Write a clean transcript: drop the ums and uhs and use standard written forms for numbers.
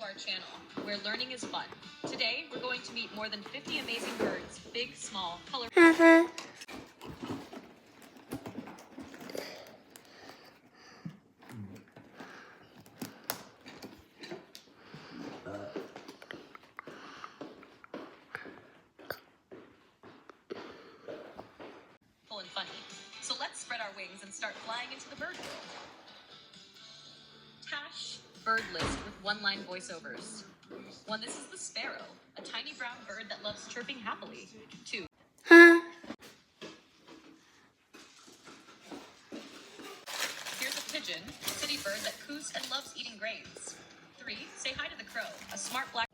our channel, where learning is fun. Today, we're going to meet more than 50 amazing birds, big, small, colorful. And funny. So let's spread our wings and start flying into the bird world. Tash, bird list with one-line voiceovers. 1. This is the sparrow, a tiny brown bird that loves chirping happily. 2. Here's a pigeon, a city bird that coos and loves eating grains. 3. Say hi to the crow, a smart black